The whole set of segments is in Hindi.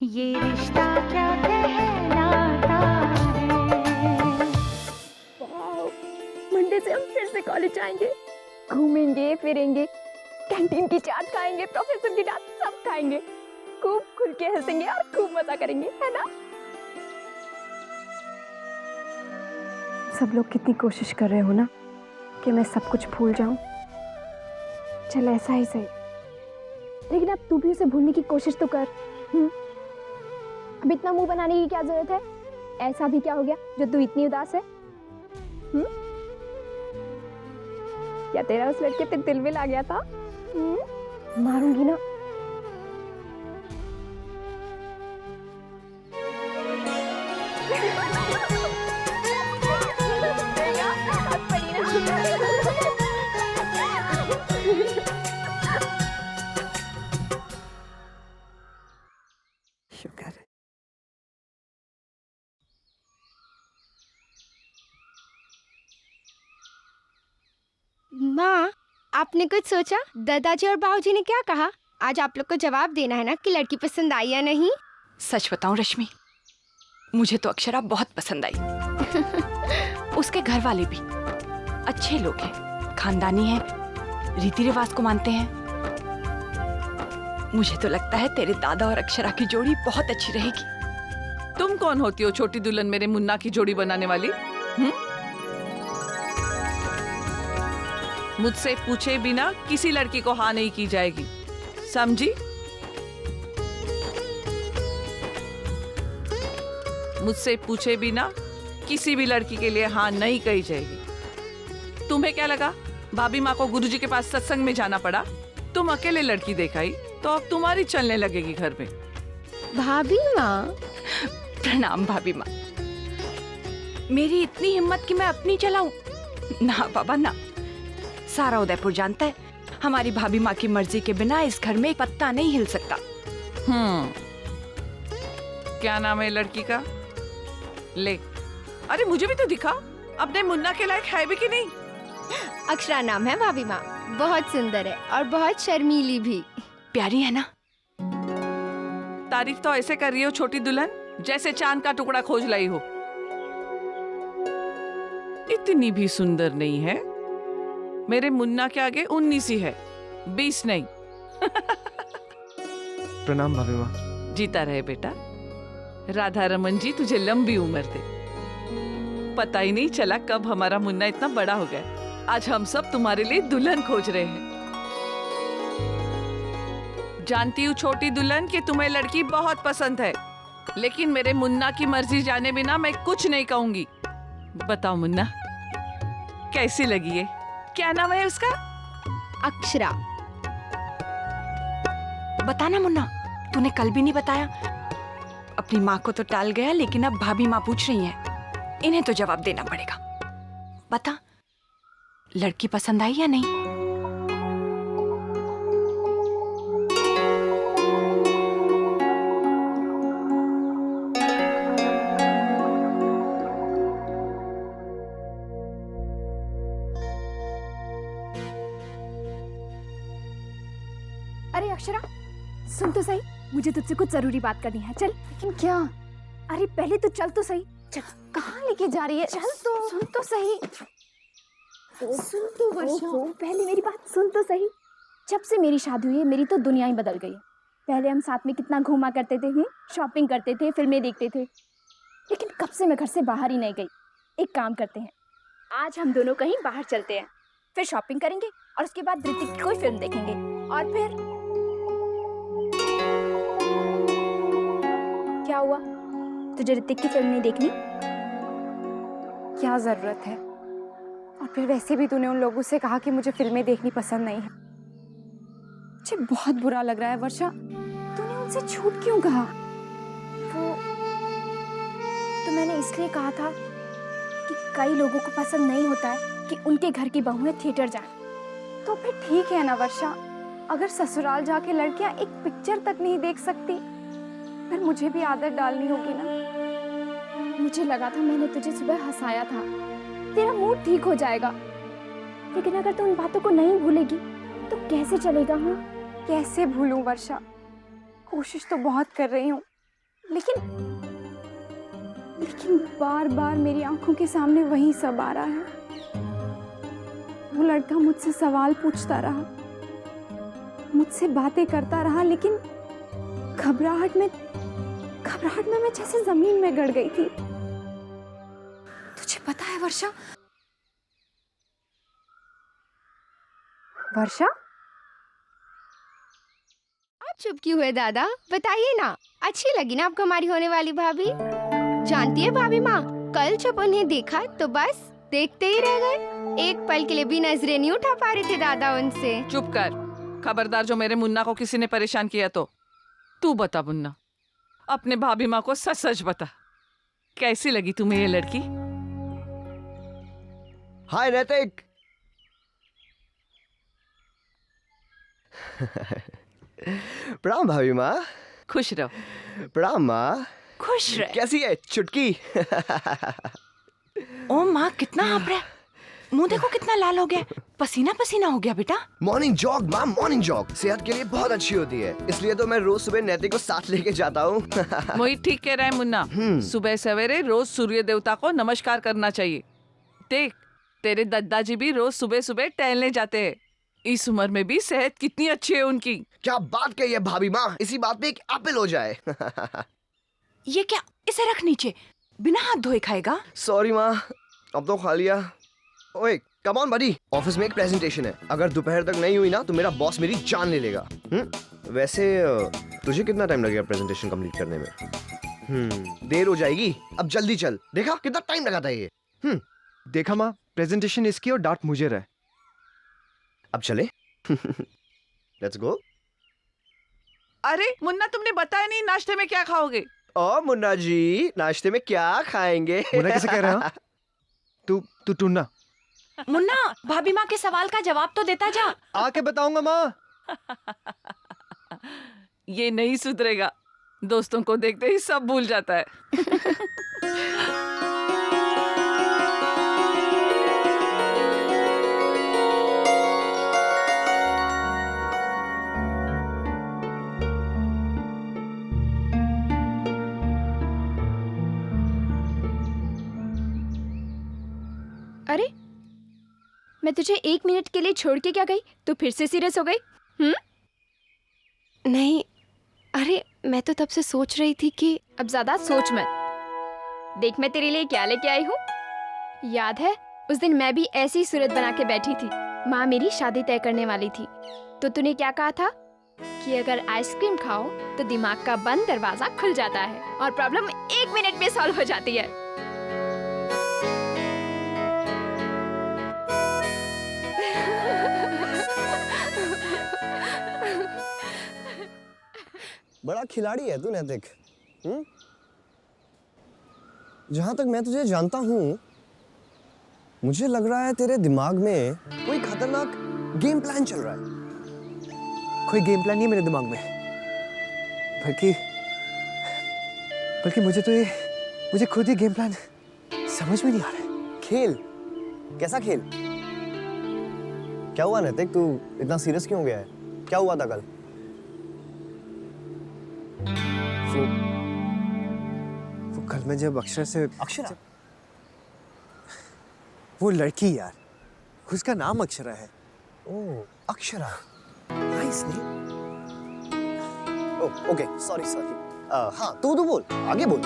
ये रिश्ता क्या कहलाता है। वाओ! मंडे से हम फिर से कॉलेज जाएंगे, घूमेंगे फिरेंगे, कैंटीन की चाट खाएंगे, प्रोफेसर की डांट सब खाएंगे, खूब खुल के हंसेंगे और खूब मजा करेंगे, है ना? सब लोग कितनी कोशिश कर रहे हो ना कि मैं सब कुछ भूल जाऊं। चल ऐसा ही सही, लेकिन अब तू भी उसे भूलने की कोशिश तो कर। अब इतना मुंह बनाने की क्या जरूरत है? ऐसा भी क्या हो गया जो तू इतनी उदास है? क्या तेरा उस लड़के पे दिल विल आ गया था? मारूंगी ना। शुक्र है। माँ, आपने कुछ सोचा? दादाजी और बाबूजी ने क्या कहा? आज आप लोग को जवाब देना है ना कि लड़की पसंद आई या नहीं। सच बताऊं रश्मि, मुझे तो अक्षरा बहुत पसंद आई। उसके घर वाले भी अच्छे लोग हैं, खानदानी हैं, रीति रिवाज को मानते हैं। मुझे तो लगता है तेरे दादा और अक्षरा की जोड़ी बहुत अच्छी रहेगी। तुम कौन होती हो छोटी दुल्हन मेरे मुन्ना की जोड़ी बनाने वाली? मुझसे पूछे बिना किसी लड़की को हाँ नहीं की जाएगी, समझी? मुझसे पूछे बिना किसी भी लड़की के लिए हाँ नहीं कही जाएगी। तुम्हें क्या लगा भाभी माँ को गुरुजी के पास सत्संग में जाना पड़ा? तुम अकेले लड़की दिखाई तो अब तुम्हारी चलने लगेगी घर में। भाभी माँ, प्रणाम भाभी माँ। मेरी इतनी हिम्मत कि मैं अपनी चलाऊं? ना बाबा ना। सारा उदयपुर जानता है हमारी भाभी माँ की मर्जी के बिना इस घर में एक पत्ता नहीं हिल सकता। क्या नाम है लड़की का? ले, अरे मुझे भी तो दिखा, अपने मुन्ना के लायक है भी कि नहीं? अक्षरा नाम है भाभी माँ, बहुत सुंदर है और बहुत शर्मीली भी। प्यारी है ना? तारीफ तो ऐसे कर रही हो छोटी दुल्हन जैसे चांद का टुकड़ा खोज लाई हो। इतनी भी सुंदर नहीं है, मेरे मुन्ना के आगे 19 ही है, 20 नहीं। प्रणाम भाभी माँ। जीता रहे बेटा। राधा रमन जी तुझे लंबी उम्र दे। पता ही नहीं चला कब हमारा मुन्ना इतना बड़ा हो गया। आज हम सब तुम्हारे लिए दुल्हन खोज रहे हैं। जानती हूँ छोटी दुल्हन कि तुम्हें लड़की बहुत पसंद है, लेकिन मेरे मुन्ना की मर्जी जाने बिना मैं कुछ नहीं कहूंगी। बताओ मुन्ना, कैसी लगी है? क्या नाम है उसका? अक्षरा। बताना मुन्ना, तूने कल भी नहीं बताया। अपनी माँ को तो टाल गया, लेकिन अब भाभी माँ पूछ रही हैं। इन्हें तो जवाब देना पड़ेगा। बता, लड़की पसंद आई या नहीं? अरे अक्षरा, सुन तो सही, मुझे तुझसे कुछ जरूरी बात करनी है। चल। लेकिन क्या? अरे पहले तो चल तो सही। चल। कहाँ लेके जा रही है? चल तो। सुन तो सही। सुन तो वर्षा, पहले मेरी बात सुन तो सही। जब से मेरी शादी हुई है, मेरी तो दुनिया ही बदल गई है। पहले हम साथ में कितना घूमा करते थे, शॉपिंग करते थे, फिल्में देखते थे, लेकिन कब से मैं घर से बाहर ही नहीं गई। एक काम करते हैं, आज हम दोनों कहीं बाहर चलते हैं, फिर शॉपिंग करेंगे और उसके बाद ऋतिक की कोई फिल्म देखेंगे और फिर। क्या हुआ? तुझे ऋतिक की फिल्म नहीं देखनी? क्या जरूरत है? और फिर वैसे भी तूने उन लोगों से कहा कि मुझे फिल्में देखनी पसंद नहीं है। मुझे बहुत बुरा लग रहा है वर्षा, तूने उनसे झूठ क्यों कहा? वो तो मैंने इसलिए कहा था कि कई लोगों को पसंद नहीं होता है कि उनके घर की बहुएं थिएटर जाएं। तो फिर ठीक है ना वर्षा, अगर ससुराल जाके लड़कियां एक पिक्चर तक नहीं देख सकती, फिर मुझे भी आदत डालनी होगी ना। मुझे लगा था मैंने तुझे सुबह हंसाया था, तेरा मूड ठीक हो जाएगा, लेकिन अगर तू उन बातों को नहीं भूलेगी तो कैसे चलेगा? हाँ, कैसे भूलूं वर्षा? कोशिश तो बहुत कर रही हूँ, लेकिन लेकिन बार बार मेरी आंखों के सामने वही सब आ रहा है। वो लड़का मुझसे सवाल पूछता रहा, मुझसे बातें करता रहा, लेकिन घबराहट में मैं जैसे जमीन में गड़ गई थी। तुझे पता है वर्षा? वर्षा, आप चुप क्यों हुए दादा? बताइए ना, अच्छी लगी ना आपको हमारी होने वाली भाभी? जानती है भाभी माँ, कल जब उन्हें देखा तो बस देखते ही रह गए। एक पल के लिए भी नजरें नहीं उठा पा रहे थे दादा उनसे। चुप कर, खबरदार जो मेरे मुन्ना को किसी ने परेशान किया तो। तू बता मुन्ना, अपने भाभी माँ को सच सच बता, कैसी लगी तुम्हें ये लड़की? हाय नैतिक। प्रणाम भाभी माँ। खुश रहो। प्रणाम माँ। खुश रह। कैसी है चुटकी? ओ माँ, कितना हाँफ रहा है, मुंह देखो कितना लाल हो गया, पसीना पसीना हो गया बेटा। मॉर्निंग जॉग माँ, मॉर्निंग जॉग सेहत के लिए बहुत अच्छी होती है, इसलिए तो मैं रोज सुबह नैतिक को साथ लेके जाता हूँ। मोहित ठीक कह रहा है मुन्ना, सुबह सवेरे रोज सूर्य देवता को नमस्कार करना चाहिए। देख, तेरे दादाजी भी रोज सुबह सुबह टहलने जाते हैं। इस उम्र में भी सेहत कितनी अच्छी है उनकी। क्या बात कही है भाभी माँ, इसी बात पे एक एप्पल हो जाए। ये क्या, इसे रख नीचे, बिना हाथ धोए खाएगा? सॉरी माँ, अब तो खा लिया। ओए कम ऑन बडी, ऑफिस में एक प्रेजेंटेशन है, अगर दोपहर तक नहीं हुई ना तो मेरा बॉस मेरी जान ले लेगा। वैसे तुझे कितना टाइम लगेगा प्रेजेंटेशन कंप्लीट करने में? देर हो जाएगी, अब जल्दी चल। देखा कितना टाइम लगाता है ये। देखा माँ, प्रेजेंटेशन इसकी और डांट मुझे रहे। अब चले। Let's go. अरे मुन्ना, तुमने बताया नहीं नाश्ते में क्या खाओगे? ओ मुन्ना जी, नाश्ते में क्या खाएंगे? मुन्ना कैसे कह रहा है? तू टूना। मुन्ना, भाभी माँ के सवाल का जवाब तो देता जा। आके बताऊंगा माँ। ये नहीं सुधरेगा, दोस्तों को देखते ही सब भूल जाता है। अरे, मैं तुझे 1 मिनट के लिए छोड़ के क्या गई? तू फिर से सीरियस हो गई? नहीं, अरे मैं तो तब से सोच रही थी कि अब ज्यादा सोच मत। देख मैं तेरे लिए क्या लेके आई हूँ। याद है उस दिन मैं भी ऐसी सूरत बना के बैठी थी, माँ मेरी शादी तय करने वाली थी, तो तूने क्या कहा था कि अगर आइसक्रीम खाओ तो दिमाग का बंद दरवाजा खुल जाता है और प्रॉब्लम 1 मिनट में सॉल्व हो जाती है। बड़ा खिलाड़ी है तू नैतिक। जहां तक मैं तुझे जानता हूं, मुझे लग रहा है तेरे दिमाग में कोई खतरनाक गेम प्लान चल रहा है। कोई गेम प्लान नहीं है मेरे दिमाग में, बल्कि मुझे खुद ही गेम प्लान समझ में नहीं आ रहा है। खेल? कैसा खेल? क्या हुआ नैतिक, तू इतना सीरियस क्यों हो गया है? क्या हुआ था कल? वो कल मैं जब अक्षरा? वो लड़की यार, उसका नाम अक्षरा है। Oh Akshara, nice name. Oh okay, sorry. हाँ तू बोल, आगे बोल।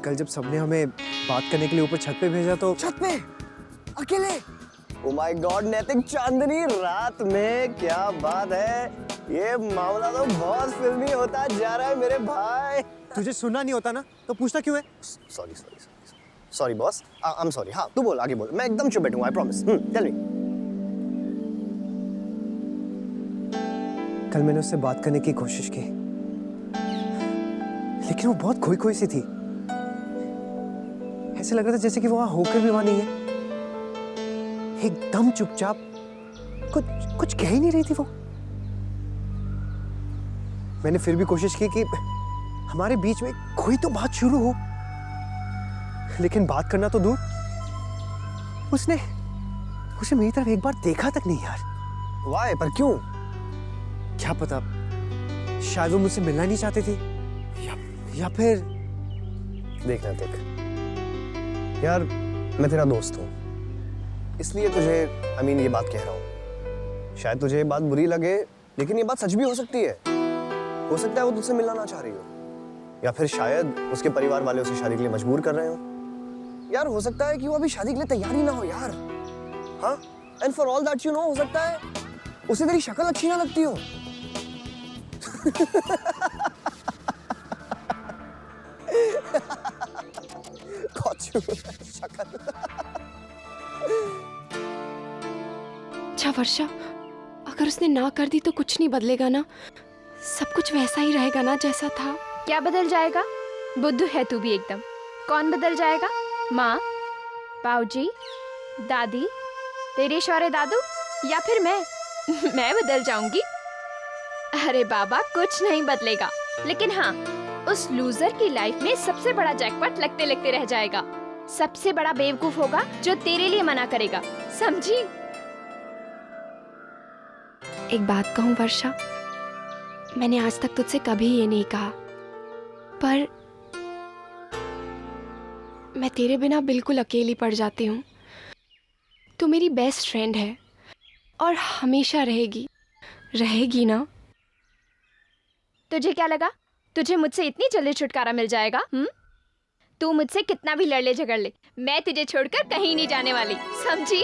कल जब सबने हमें बात करने के लिए ऊपर छत पे भेजा तो छत पे अकेले? ओ माय गॉड नैतिक, चांदनी रात में, क्या बात है। ये मामला तो बहुत फिल्मी होता जा रहा है मेरे भाई। तुझे सुनना नहीं होता ना तो पूछता क्यों है? Sorry boss, I am sorry. हाँ तू बोल, आगे बोल, मैं एकदम चुप बैठूंगा, आई प्रॉमिस। Tell me. कल मैंने उससे बात करने की कोशिश की, लेकिन वो बहुत खोई सी थी। ऐसे लग रहा था जैसे कि वो वहां होकर भी वहां नहीं है। एकदम चुपचाप, कुछ कह ही नहीं रही थी वो। मैंने फिर भी कोशिश की कि हमारे बीच में कोई तो बात शुरू हो, लेकिन बात करना तो दूर, उसने मेरी तरफ एक बार देखा तक नहीं यार। वाई, पर क्यों? क्या पता, शायद वो मुझसे मिलना नहीं चाहती थी, या फिर देखना देख यार, मैं तेरा दोस्त हूँ, इसलिए तुझे ये बात कह रहा हूँ। शायद तुझे ये बात बुरी लगे, लेकिन ये बात सच भी हो सकती है। हो सकता है वो तुझसे मिलना ना चाह रही हो, या फिर शायद उसके परिवार वाले उसे शादी के लिए मजबूर कर रहे हो। यार हो सकता है कि वो अभी शादी के लिए तैयार ही ना हो यार। हाँ, and for all that you know, हो सकता है उसे तेरी शक्ल अच्छी ना लगती हो। शक्ल। अच्छा वर्षा, अगर उसने ना कर दी तो कुछ नहीं बदलेगा ना? सब कुछ वैसा ही रहेगा ना जैसा था? क्या बदल जाएगा? बुद्धू है तू भी एकदम। कौन बदल जाएगा? माँ, बाऊजी, दादी, तेरे शौर्य दादू, या फिर मैं? मैं बदल जाऊंगी? अरे बाबा, कुछ नहीं बदलेगा, लेकिन हाँ, उस लूजर की लाइफ में सबसे बड़ा जैकपॉट लगते लगते रह जाएगा। सबसे बड़ा बेवकूफ होगा जो तेरे लिए मना करेगा, समझी? एक बात कहूँ वर्षा, मैंने आज तक तुझसे कभी ये नहीं कहा, पर मैं तेरे बिना बिल्कुल अकेली पड़ जाती हूँ। तू मेरी बेस्ट फ्रेंड है और हमेशा रहेगी, रहेगी ना? तुझे क्या लगा तुझे मुझसे इतनी जल्दी छुटकारा मिल जाएगा? तू मुझसे कितना भी लड़ ले झगड़ ले, मैं तुझे छोड़कर कहीं नहीं जाने वाली, समझी?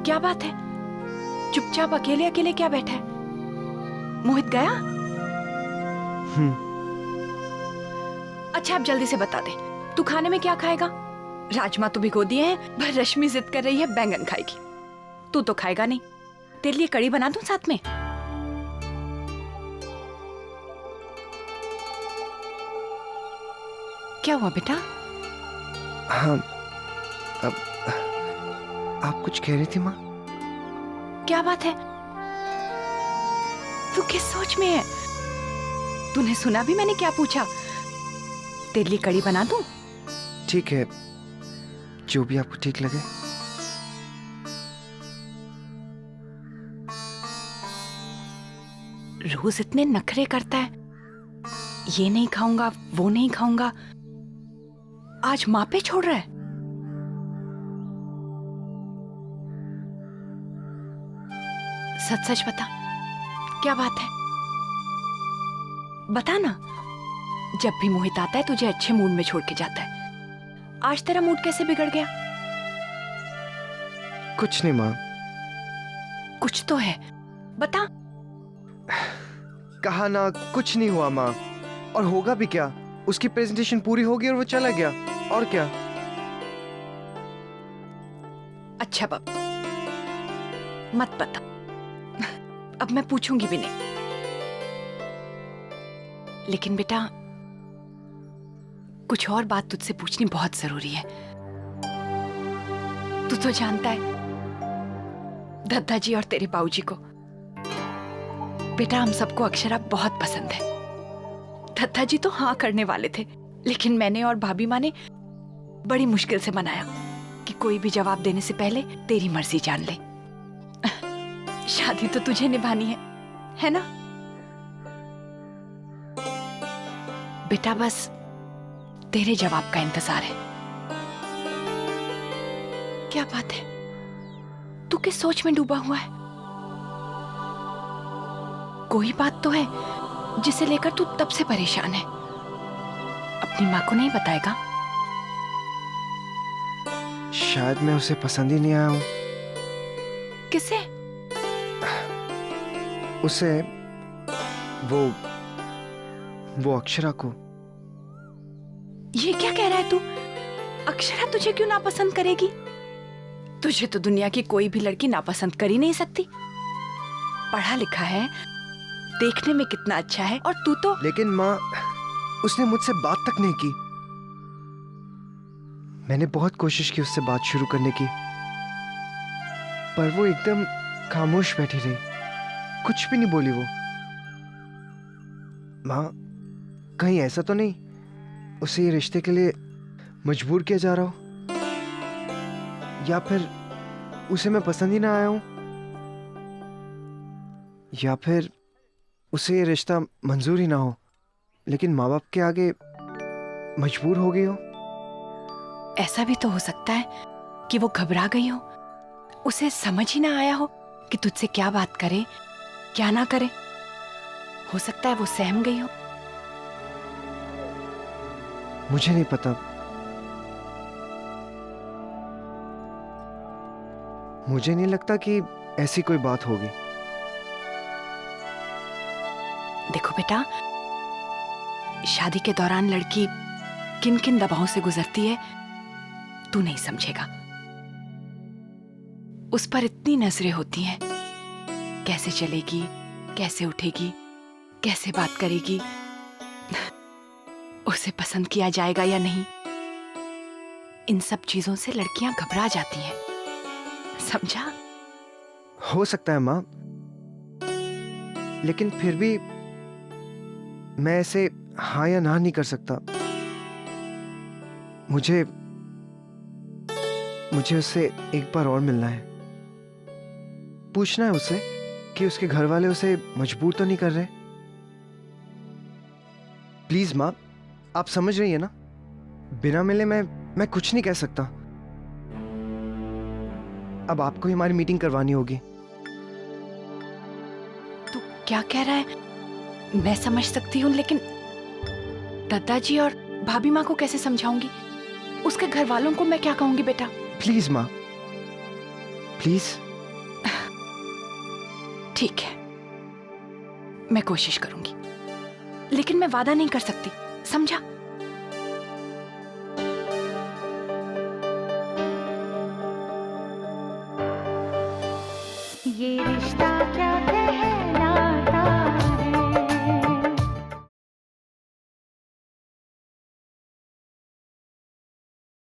क्या बात है? चुपचाप अकेले अकेले क्या बैठा है? मोहित गया? अच्छा, अब जल्दी से बता दे, तू खाने में क्या खाएगा? राजमा तो भिगो दिए हैं, पर रश्मि जिद कर रही है बैंगन खाएगी। तू तो खाएगा नहीं, तेरे लिए कड़ी बना दूं साथ में? क्या हुआ बेटा? हाँ, आप कुछ कह रही थी माँ? क्या बात है? तू किस सोच में है? तूने सुना भी मैंने क्या पूछा? तेरे लिए कड़ी बना दूं? ठीक है, जो भी आपको ठीक लगे। रोज इतने नखरे करता है, ये नहीं खाऊंगा, वो नहीं खाऊंगा, आज माँ पे छोड़ रहा है। सच सच बता, क्या बात है? बता ना। जब भी मोहित आता है तुझे अच्छे मूड में छोड़ के जाता है, आज तेरा मूड कैसे बिगड़ गया? कुछ नहीं माँ। कुछ तो है, बता। कहा ना, कुछ नहीं हुआ माँ। और होगा भी क्या? उसकी प्रेजेंटेशन पूरी होगी और वो चला गया, और क्या? अच्छा बाबा, मत बता, अब मैं पूछूंगी भी नहीं। लेकिन बेटा, कुछ और बात तुझसे पूछनी बहुत जरूरी है। तू तो जानता है दादाजी और तेरे बाबूजी को। बेटा, हम सबको अक्षरा बहुत पसंद है। दादाजी तो हाँ करने वाले थे, लेकिन मैंने और भाभी माँ ने बड़ी मुश्किल से मनाया कि कोई भी जवाब देने से पहले तेरी मर्जी जान ले। शादी तो तुझे निभानी है ना? बेटा, बस तेरे जवाब का इंतजार है। क्या बात है? तू किस सोच में डूबा हुआ है? कोई बात तो है जिसे लेकर तू तब से परेशान है। अपनी माँ को नहीं बताएगा? शायद मैं उसे पसंद ही नहीं आया हूँ। किसे? उसे, वो अक्षरा को। ये क्या कह रहा है तू? अक्षरा तुझे क्यों नापसंद करेगी? तुझे तो दुनिया की कोई भी लड़की नापसंद कर ही नहीं सकती। पढ़ा लिखा है, देखने में कितना अच्छा है, और तू तो लेकिन माँ, उसने मुझसे बात तक नहीं की। मैंने बहुत कोशिश की उससे बात शुरू करने की, पर वो एकदम खामोश बैठी रही, कुछ भी नहीं बोली वो। माँ, कहीं ऐसा तो नहीं उसे ये रिश्ते के लिए मजबूर किया जा रहा हो, या फिर उसे मैं पसंद ही ना आया हूं, या फिर उसे ये रिश्ता मंजूर ही ना हो, लेकिन माँ बाप के आगे मजबूर हो गई हो। ऐसा भी तो हो सकता है कि वो घबरा गई हो, उसे समझ ही ना आया हो कि तुझसे क्या बात करे क्या ना करे। हो सकता है वो सहम गई हो। मुझे नहीं पता, मुझे नहीं लगता कि ऐसी कोई बात होगी। देखो बेटा, शादी के दौरान लड़की किन किन दबावों से गुजरती है तू नहीं समझेगा। उस पर इतनी नजरें होती हैं, कैसे चलेगी, कैसे उठेगी, कैसे बात करेगी, उसे पसंद किया जाएगा या नहीं, इन सब चीजों से लड़कियां घबरा जाती हैं, समझा? हो सकता है माँ, लेकिन फिर भी मैं ऐसे हाँ या ना नहीं कर सकता। मुझे उससे एक बार और मिलना है, पूछना है उससे कि उसके घर वाले उसे मजबूर तो नहीं कर रहे। प्लीज माँ, आप समझ रही है ना, बिना मिले मैं कुछ नहीं कह सकता। अब आपको ही हमारी मीटिंग करवानी होगी। तू क्या कह रहा है मैं समझ सकती हूँ, लेकिन दादाजी और भाभी माँ को कैसे समझाऊंगी? उसके घर वालों को मैं क्या कहूंगी बेटा? प्लीज माँ, प्लीज। ठीक है, मैं कोशिश करूंगी, लेकिन मैं वादा नहीं कर सकती, समझा? ये रिश्ता क्या कहलाता